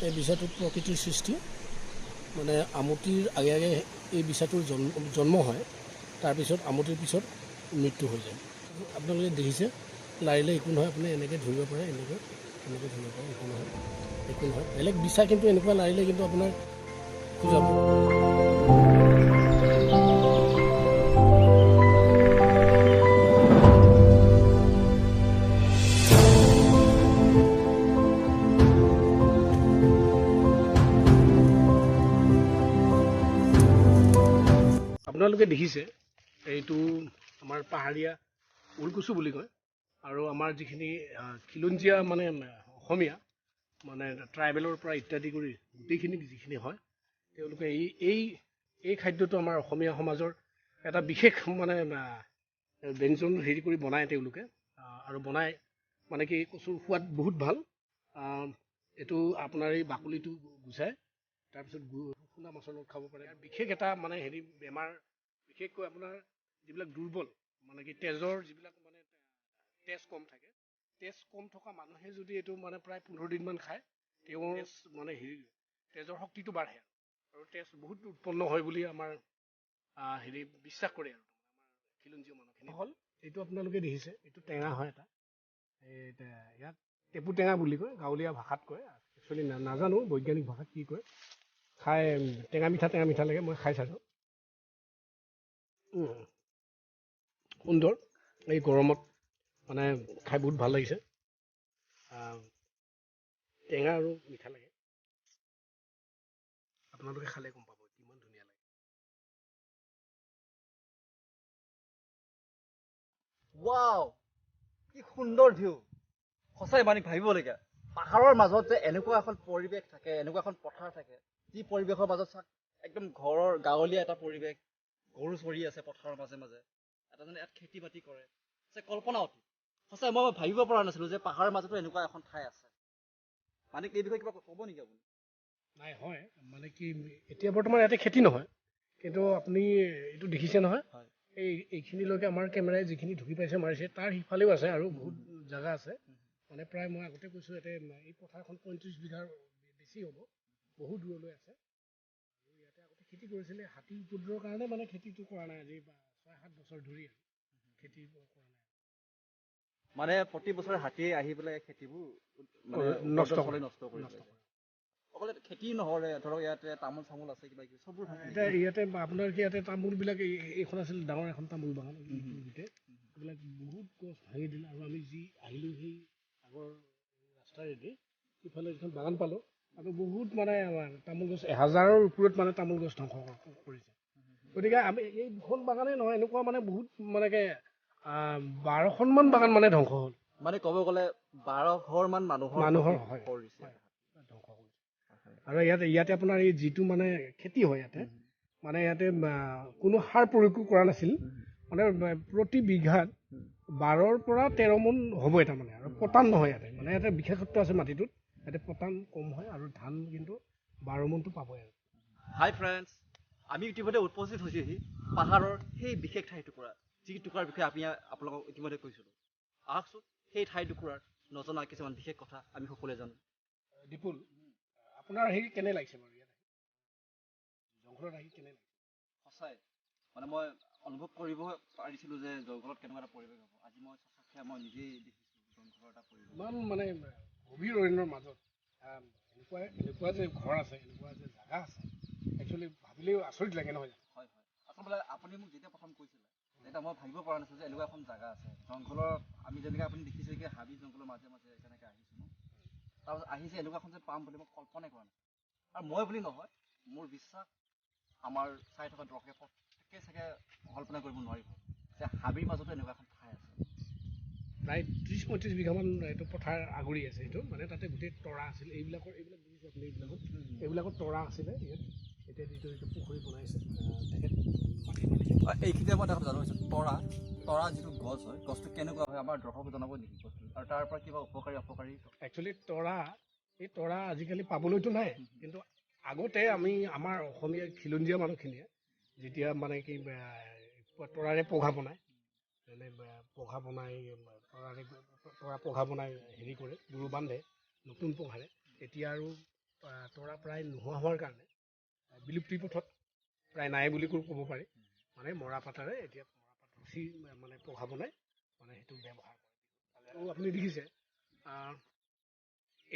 এই বিচাটোত প্ৰকৃতিৰ সৃষ্টি মানে আমটিৰ আগে আগে এই বিচাটোৰ জন্ম হয়, তাৰপিছত আমটিৰ পিছত মৃত্যু হৈ যায়। আপোনালোকে দেখিছে লাৰিলে একো নহয়, আপুনি এনেকৈ ধৰিব পাৰে, এনেকৈ ধৰিব পাৰে, একো নহয়। বেলেগ বিচা কিন্তু এনেকুৱা লাৰিলে কিন্তু আপোনাৰ খোজাব। আপোনালোকে দেখিছে এইটো আমাৰ পাহাৰীয়া ওলকচু বুলি কয়, আৰু আমাৰ যিখিনি খিলঞ্জীয়া মানে অসমীয়া মানে ট্ৰাইবেলৰ পৰা ইত্যাদি কৰি গোটেইখিনি যিখিনি হয়, তেওঁলোকে এই খাদ্যটো আমাৰ অসমীয়া সমাজৰ এটা বিশেষ মানে ব্যঞ্জন হেৰি কৰি বনায় তেওঁলোকে, আৰু বনাই মানে কি কচুৰ সোৱাদ বহুত ভাল। এইটো আপোনাৰ এই বাকলিটো গুচাই তাৰপিছত শুনা মাছৰ লগত খাব পাৰে। বিশেষ এটা মানে হেৰি বেমাৰ, বিশেষকৈ আপোনাৰ যিবিলাক দুৰ্বল মানে কি তেজৰ যিবিলাক মানে তেজ কম থাকে, তেজ কম থকা মানুহে যদি এইটো মানে প্ৰায় 15 দিনমান খায়, তেওঁৰ মানে হেৰি তেজৰ শক্তিটো বাঢ়ে আৰু তেজ বহুত উৎপন্ন হয় বুলি আমাৰ হেৰি বিশ্বাস কৰে। আৰু আমাৰ খিলঞ্জীয়া মানুহখিনি হ'ল এইটো আপোনালোকে দেখিছে, এইটো টেঙা হয় এটা, ইয়াত টেপু টেঙা বুলি কয়, গাঁৱলীয়া ভাষাত কয়। একচুৱেলি নাজানো বৈজ্ঞানিক ভাষাত কি কয়। খাই টেঙা মিঠা লাগে, মই খাই চাইছোঁ। সুন্দৰ, এই গৰমত মানে খাই বহুত ভাল লাগিছে। টেঙা আৰু মিঠা লাগে, আপোনালোকে খালে গম পাব কিমান ধুনীয়া লাগে। ৱাও, কি সুন্দৰ ভিউ! সঁচাই মানে ভাবিবলগীয়া। পাহাৰৰ মাজত যে এনেকুৱা এখন পৰিৱেশ থাকে, এনেকুৱা এখন পথাৰ থাকে, যি পৰিৱেশৰ মাজত চাক একদম ঘৰৰ গাঁৱলীয়া এটা পৰিৱেশ, গৰু চৰি আছে পথাৰৰ মাজে মাজে, এটা জনে ইয়াত খেতি বাতি কৰে, কল্পনা অতি। সঁচাই মই ভাবিব পৰা নাছিলো যে পাহাৰৰ মাজতো এনেকুৱা এখন ঠাই আছে। মানে এই বিষয়ে কিবা ক'ব নেকি আপুনি? নাই, হয় মানে কি এতিয়া বৰ্তমান ইয়াতে খেতি নহয়, কিন্তু আপুনি এইটো দেখিছে নহয়, হয়। এইখিনিলৈকে আমাৰ কেমেৰাই যিখিনি ঢুকি পাইছে মাৰিছে, তাৰ সিফালেও আছে আৰু বহুত জেগা আছে। মানে প্ৰায় মই আগতে কৈছোঁ, ইয়াতে এই পথাৰখন 35 বিঘাৰ বেছি হ'ব, বহুত দূৰলৈ আছে। আৰু ইয়াতে আগতে খেতি কৰিছিলে, হাতী উপদ্ৰৱৰ কাৰণে মানে খেতিটো কৰা নাই, আজি 6-7 বছৰ ধৰি খেতি কৰা নাই। মানে প্ৰতি বছৰে হাতীয়ে আহি পেলাই খেতিবোৰ মানে নষ্ট কৰি যায়। অকল খেতি নহৰে, ধৰক ইয়াতে তামোল চামোল আছে, কিবা কিবি চববোৰ ইয়াতে আপোনাৰ কি ইয়াতে তামোলবিলাক এইখন আছিল ডাঙৰ এখন তামোল বাগান, গোটেই এইবিলাক বহুত গছ ভাঙি দিলে। আৰু আমি যি আহিলোঁ সেই আগৰ ৰাস্তাৰেদি সিফালে যিখন বাগান পালোঁ, আৰু বহুত মানে তামোল গছ 1000ৰ ওপৰত মানে তামোল গছ ধ্বংস কৰিছে। গতিকে আমি এই দুখন বাগানেই নহয়, এনেকুৱা মানে বহুত মানে 12খনমান বাগান মানে ধ্বংস হ'ল। মানে ক'ব গ'লে 12 ঘৰ মান মানুহৰ হয় কৰিছে। ধ্বংস কৰিছে। আৰু ইয়াতে আপোনাৰ এই যিটো মানে খেতি হয়, ইয়াতে মানে ইয়াতে কোনো সাৰ প্ৰয়োগ কৰা নাছিল। মানে প্ৰতি বিঘাত 12ৰ পৰা 13 মোন হ'ব এটা মানে, আৰু পতান নহয় ইয়াতে। মানে ইয়াতে বিশেষত্ব আছে মাটিটোত, ইয়াতে পতান কম হয় আৰু ধান কিন্তু 12 মোনটো পাবই আৰু। হাই ফ্ৰেণ্ডছ, আমি ইতিমধ্যে উপস্থিত হৈছোহি পাহাৰৰ সেই বিশেষ ঠাইটুকুৰা, যি টুকুৰাৰ বিষয়ে আপোনালোকক ইতিমধ্যে কৈছিলোঁ। আহকচোন সেই ঠাইটুকুৰাৰ নজনা কিছুমান বিশেষ কথা আমি সকলোৱে জানো। দীপুল, আপোনাৰ হেৰি কেনে লাগিছে বাৰু ইয়াত জংঘলত আহি কেনে লাগিছে? সঁচাই মানে মই অনুভৱ কৰিব পাৰিছিলোঁ যে জংঘলত কেনেকুৱা এটা পৰিৱেশ হ'ব। আজি মই মই নিজেই দেখিছোঁ জংঘলৰ এটা পৰিৱেশ। ইমান মানে গভীৰ অৰণ্যৰ মাজত এনেকুৱা যে ঘৰ আছে, এনেকুৱা যে জেগা আছে, একচুৱেলি ভাবিলেও আচৰিত লাগে, নহয় জানো? হয় হয়, আচলতে আপুনি মোক যেতিয়া প্ৰথম কৈছিলে, তেতিয়া মই ভাবিব পৰা নাছিলোঁ যে এনেকুৱা এখন জেগা আছে জংঘলৰ। আমি যেনেকৈ আপুনি দেখিছে কি হাবি জংঘলৰ মাজে মাজে তেনেকৈ আহিছোঁ, তাৰপাছত আহিছে এনেকুৱা এখন যে পাম বুলি মই কল্পনাই কৰা নাছিলোঁ। আৰু মই বুলি নহয়, মোৰ বিশ্বাস আমাৰ চাই থকা দৰ্শকে চাগে কল্পনা কৰিব নোৱাৰিব যে হাবিৰ মাজতো এনেকুৱা এখন ঠাই আছে। প্ৰায় 30-35 বিঘামান এইটো পথাৰ আগুৰি আছে। এইটো মানে তাতে গোটেই তৰা আছিল, এইবিলাক দেখিছে আপুনি, এইবিলাকত তৰা আছিলে ইয়াত। এতিয়া যিটো পুখুৰী বনাইছে তেখেত এইখিনিতে মই এটা জানো তৰা যিটো গছ হয়, গছটো কেনেকুৱা হয় আমাৰ দৰ্শকক জনাব নেকি গছটো, আৰু তাৰ পৰা কিবা উপকাৰী অপকাৰী? একচুৱেলি এই তৰা আজিকালি পাবলৈতো নাই, কিন্তু আগতে আমাৰ অসমীয়া খিলঞ্জীয়া মানুহখিনিয়ে যেতিয়া মানে কি তৰাৰে পঘা বনায়, তৰা পঘা বনাই হেৰি কৰে, গুৰু বান্ধে নতুন পঘাৰে। এতিয়া আৰু তৰা প্ৰায় নোহোৱা হোৱাৰ কাৰণে বিলুপ্তি পথত প্ৰায় নাই বুলি ক'ব পাৰি। মানে মৰাপাতেৰে এতিয়া মৰাপাত ৰছী মানে পঘা বনাই মানে সেইটো ব্যৱহাৰ কৰে। আৰু আপুনি দেখিছে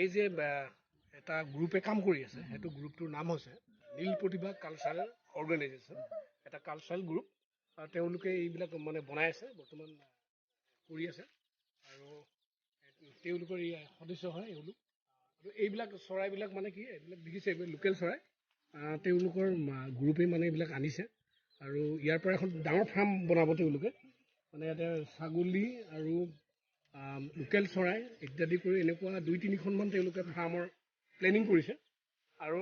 এই যে এটা গ্ৰুপে কাম কৰি আছে, সেইটো গ্ৰুপটোৰ নাম হৈছে নীল প্ৰতিভা কালচাৰেল অৰ্গেনাইজেশ্যন, এটা কালচাৰেল গ্ৰুপ। তেওঁলোকে এইবিলাক মানে বনাই আছে, বৰ্তমান কৰি আছে, আৰু তেওঁলোকৰ এই সদস্য হয় এওঁলোক। আৰু এইবিলাক চৰাইবিলাক মানে কি, এইবিলাক দেখিছে এইবিলাক লোকেল চৰাই। তেওঁলোকৰ গ্ৰুপে মানে এইবিলাক আনিছে, আৰু ইয়াৰ পৰা এখন ডাঙৰ ফাৰ্ম বনাব তেওঁলোকে। মানে ইয়াতে ছাগলী আৰু লোকেল চৰাই ইত্যাদি কৰি এনেকুৱা 2-3খনমান তেওঁলোকে ফাৰ্মৰ প্লেনিং কৰিছে। আৰু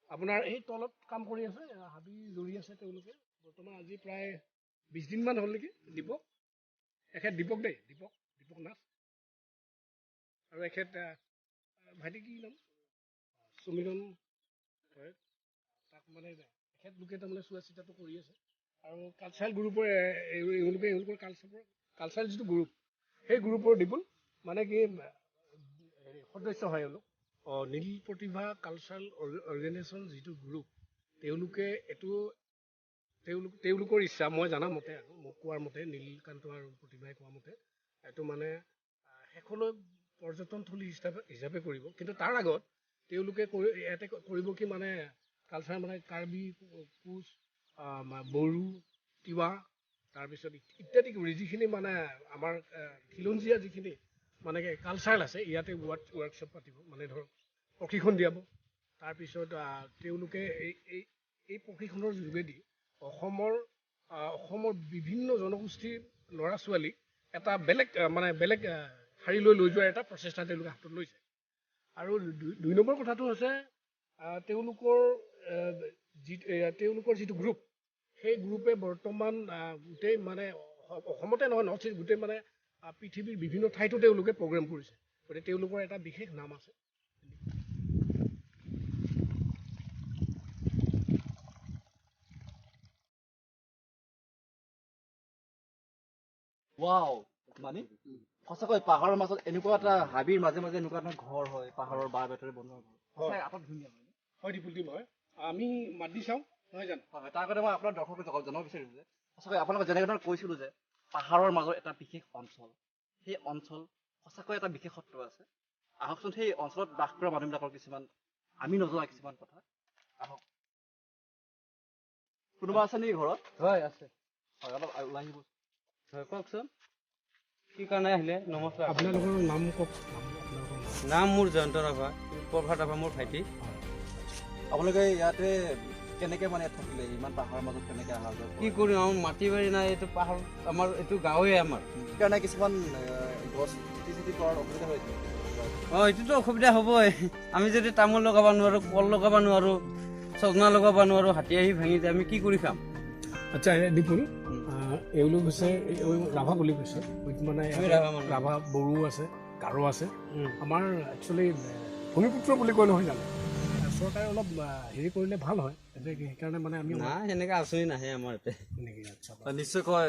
আপোনাৰ এই তলত কাম কৰি আছে, হাবি জৰি আছে তেওঁলোকে। বৰ্তমান আজি প্ৰায় 20 দিনমান হ'ল নেকি। দীপক দীপক নাথ। আৰু এখেত ভাইটি কি নাম, সমীৰণ হয়। তাক মানে এখেতলোকে তাৰমানে চোৱা চিতাটো কৰি আছে। আৰু কালচাৰেল গ্ৰুপৰ এওঁলোকৰ কালচাৰেল যিটো গ্ৰুপ, সেই গ্ৰুপৰ ডিপল মানে কি সদস্য হয় এওঁলোক। নীল প্ৰতিভা কালচাৰেল অৰ্গেনাইজেশ্যন যিটো গ্ৰুপ, তেওঁলোকে এইটো তেওঁলোকৰ ইচ্ছা, মই জানা মতে আৰু মোক কোৱাৰ মতে, নীলকান্ত আৰু প্ৰতিভাই কোৱা মতে, এইটো মানে শেষলৈ পৰ্যটনথলী হিচাপে কৰিব। কিন্তু তাৰ আগত তেওঁলোকে ইয়াতে কৰিব কি, মানে কালচাৰ মানে কাৰ্বি, কোচ, বড়ো, তিৱা, তাৰপিছত ইত্যাদি কৰি যিখিনি মানে আমাৰ খিলঞ্জীয়া যিখিনি মানে কালচাৰেল আছে, ইয়াতে ৱৰ্কশ্বপ পাতিব, মানে ধৰক প্ৰশিক্ষণ দিয়াব। তাৰপিছত তেওঁলোকে এই প্ৰশিক্ষণৰ যোগেদি অসমৰ বিভিন্ন জনগোষ্ঠীৰ ল'ৰা ছোৱালীক এটা বেলেগ শাৰীলৈ লৈ যোৱাৰ এটা প্ৰচেষ্টা তেওঁলোকে হাতত লৈছে। আৰু 2 নম্বৰ কথাটো হৈছে তেওঁলোকৰ যিটো গ্ৰুপ, সেই গ্ৰুপে বৰ্তমান গোটেই মানে অসমতে নহয়, নৰ্থ ইষ্ট গোটেই মানে পৃথিৱীৰ বিভিন্ন ঠাইতো তেওঁলোকে প্ৰগ্ৰেম কৰিছে। গতিকে তেওঁলোকৰ এটা বিশেষ নাম আছে। ৱাও, মানে সঁচাকৈ পাহাৰৰ মাজত এনেকুৱা এটা হাবিৰ মাজে মাজে এনেকুৱা এটা ঘৰ হয়, পাহাৰৰ বাঁহ বেতেৰে বনোৱা ঘৰ। সঁচাই আটক ধুনীয়া হয়। হয় দীপুলদীপ, হয়। আমি মাত দি চাওঁ, নহয় জানো? হয়, তাৰ কাৰণে মই আপোনাৰ দৰ্শকক জনাব বিচাৰিছোঁ যে সঁচাকৈ আপোনালোকে যেনেকৈ ধৰণে কৈছিলোঁ যে পাহাৰৰ মাজৰ এটা বিশেষ অঞ্চল, সেই অঞ্চল সঁচাকৈ এটা বিশেষত্ব আছে। আহকচোন সেই অঞ্চলত বাস কৰা মানুহবিলাকৰ কিছুমান আমি নজনা কিছুমান কথা। আহক। কোনোবা আছে নেকি ঘৰত? হয় আছে। হয়, অলপ ওলাই আহিব। হয় কওকচোন, কি কাৰণে আহিলে? নমস্কাৰ। আপোনালোকৰ নাম কওক। নাম মোৰ জয়ন্ত ৰাভা, প্ৰভাত ৰাভা মোৰ ভাইটি। আপোনালোকে ইয়াতে কেনেকে মানে থাকিলে, ইমান পাহাৰৰ মাজত কেনেকে অহা যোৱা কি কৰিম, আমাৰ মাটি বাৰী নাই, এইটো পাহাৰ আমাৰ, এইটো গাঁৱে আমাৰ। সেইকাৰণে কিছুমান গছ খেতি কৰাৰ অসুবিধা হৈছে। এইটোতো অসুবিধা হ'বই। আমি যদি তামোল লগাব নোৱাৰোঁ, কল লগাব নোৱাৰোঁ, চজনা লগাব নোৱাৰোঁ, হাতী আহি ভাঙি যায়, আমি কি কৰি খাম? আচ্ছা, দীপুল, এওঁলোক হৈছে ৰাভা বুলি কৈছে, মানে ৰাভা, বড়ো আছে, গাৰো আছে। আমাৰ একচুৱেলি ভূমিপুত্ৰ বুলি কয়, নহয় জানো? চৰকাৰে অলপ হেৰি কৰিলে ভাল হয়, সেইকাৰণে মানে আমি নাই, সেনেকে আঁচনি নাহে আমাৰ ইয়াতে। নিশ্চয়কৈ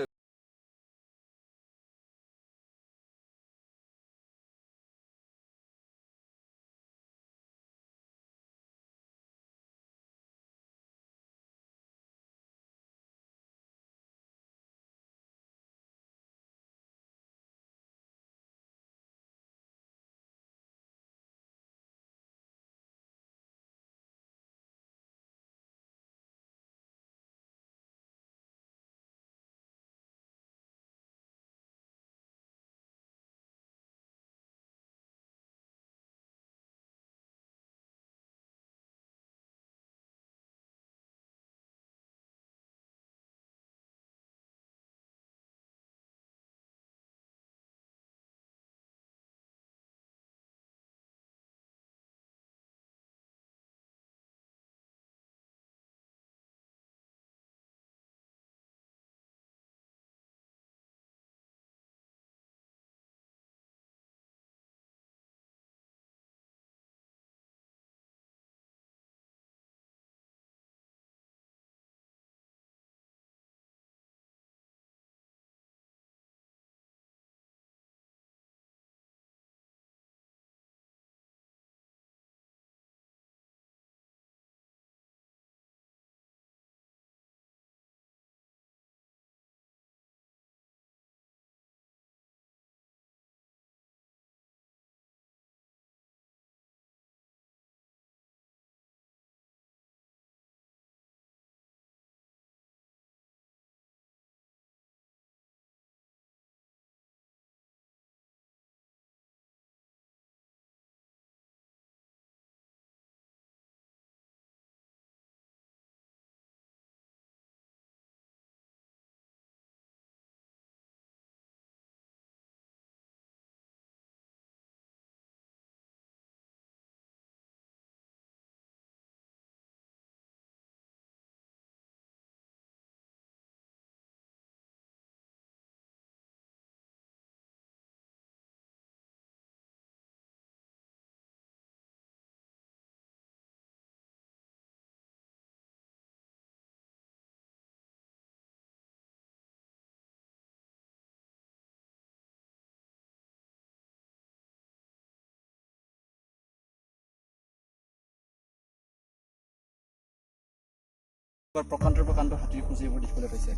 প্ৰকাণ্ড হাতীৰ খোজ এইবোৰ দেখিবলৈ পাইছে।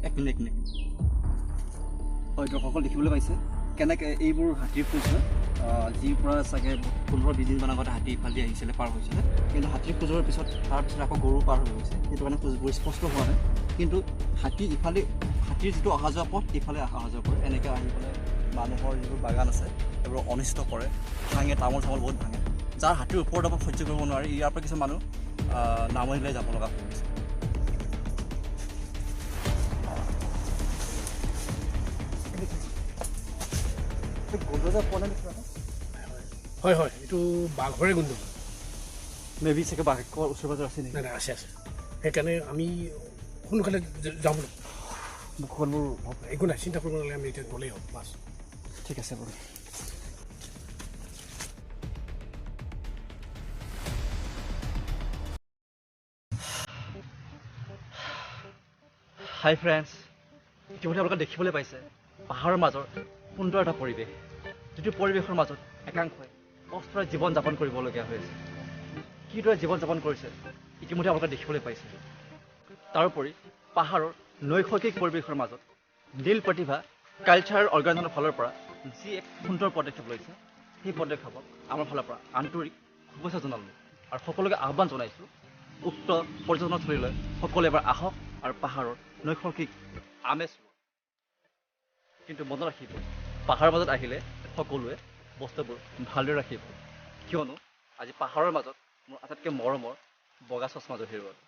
এক মিনিট হয়, দৰ্শকসকল দেখিবলৈ পাইছে কেনেকৈ এইবোৰ হাতীৰ খোজ হয়, যিৰ পৰা চাগে 15-20 দিনমান আগতে হাতী ইফালে আহিছিলে, পাৰ হৈছিলে। কিন্তু হাতীৰ খোজৰ পিছত তাৰপিছত আকৌ গৰু পাৰ হৈ গৈছে, সেইটো কাৰণে খোজবোৰ স্পষ্ট হোৱা নাই। কিন্তু হাতী ইফালে, হাতীৰ যিটো অহা যোৱা পথ ইফালে অহা যোৱা কৰে, এনেকৈ আহি পেলাই মানুহৰ যিবোৰ বাগান আছে সেইবোৰ অনিষ্ট কৰে, ভাঙে, তামোল চামোল বহুত ভাঙে। যাৰ হাতীৰ ওপৰত অলপ সহ্য কৰিব নোৱাৰে, ইয়াৰ পৰা কিছুমান মানুহ নামনিলৈ যাব লগা হৈছে। হয় হয়, এইটো বাঘৰে গোন্ধ। মেবি চাগে বাঘৰ ওচৰে পাজৰে আছে নেকি? নাই আছে। সেইকাৰণে আমি সোনকালে যাওঁ। মুখনবোৰ একো নাই, চিন্তা কৰিব নালাগে, আমি এতিয়া গ'লেই হ'ল বাছ। ঠিক আছে বাৰু। হাই ফ্ৰেণ্ডছ, ইতিমধ্যে আপোনালোকে দেখিবলৈ পাইছে পাহাৰৰ মাজৰ সুন্দৰ এটা পৰিৱেশ, যিটো পৰিৱেশৰ মাজত একাংশই কষ্টৰে জীৱন যাপন কৰিবলগীয়া হৈ আছে। কিদৰে জীৱন যাপন কৰিছে ইতিমধ্যে আপোনালোকে দেখিবলৈ পাইছে। তাৰোপৰি পাহাৰৰ নৈসৰ্গিক পৰিৱেশৰ মাজত নীল প্ৰতিভা কালচাৰেল অৰ্গেনাইজেশ্যনৰ ফালৰ পৰা যি এক সুন্দৰ পদক্ষেপ লৈছে, সেই পদক্ষেপক আমাৰ ফালৰ পৰা আন্তৰিক শুভেচ্ছা জনালোঁ আৰু সকলোকে আহ্বান জনাইছোঁ, উক্ত পৰ্যটনস্থলীলৈ সকলোৱে এবাৰ আহক আৰু পাহাৰৰ নৈসৰ্গিক আমেজ লওক। কিন্তু মনত ৰাখিব, পাহাৰৰ মাজত আহিলে সকলোৱে বস্তুবোৰ ভালদৰে ৰাখিব, কিয়নো আজি পাহাৰৰ মাজত মোৰ আটাইতকৈ মৰমৰ বগা চচমাযোৰ হেৰুৱালোঁ।